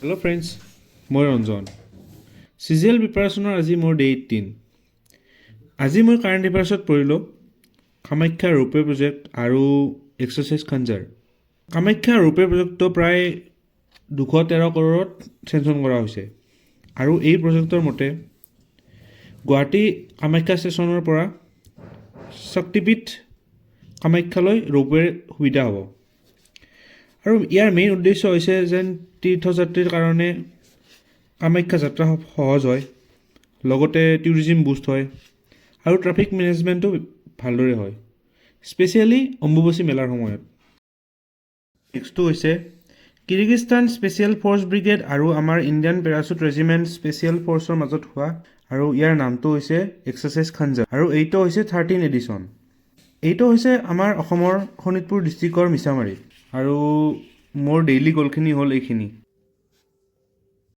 Hello' friends, মই Ranjan. CGL প্ৰিপাৰেশ্যনৰ আজি মোৰ ডে 18। আজি মই কাৰেণ্ট এফেয়াৰ্ছত পঢ়িলোঁ কামাখ্যা ৰোপৱে প্ৰজেক্ট আৰু এক্সাৰচাইজ খঞ্জাৰ। কামাখ্যা ৰোপৱে প্ৰজেক্টটো প্ৰায় 213 কৰোৰত চেংচন কৰা হৈছে আৰু এই প্ৰজেক্টৰ মতে গুৱাহাটী কামাখ্যা ষ্টেচনৰ পৰা শক্তিপীঠ কামাখ্যালৈ ৰোপৱেৰ সুবিধা হ'ব। আৰু ইয়াৰ মেইন উদ্দেশ্য হৈছে যেন তীৰ্থযাত্ৰীৰ কাৰণে কামাখ্যা যাত্ৰা সহজ হয়, লগতে টুৰিজিম বুষ্ট হয় আৰু ট্ৰাফিক মেনেজমেণ্টো ভালদৰে হয়, স্পেচিয়েলি অম্বুবাচী মেলাৰ সময়ত। নেক্সটটো হৈছে কিৰ্গিস্তান স্পেচিয়েল ফ'ৰ্চ ব্ৰিগেড আৰু আমাৰ ইণ্ডিয়ান পেৰাচুট ৰেজিমেণ্ট স্পেচিয়েল ফ'ৰ্চৰ মাজত হোৱা, আৰু ইয়াৰ নামটো হৈছে এক্সাৰচাইজ খঞ্জাৰ, আৰু এইটো হৈছে 13 এডিশ্যন। এইটো হৈছে আমাৰ অসমৰ শোণিতপুৰ ডিষ্ট্ৰিক্টৰ মিছামাৰী, আৰু মোৰ ডেইলি গ'লখিনি হ'ল এইখিনি।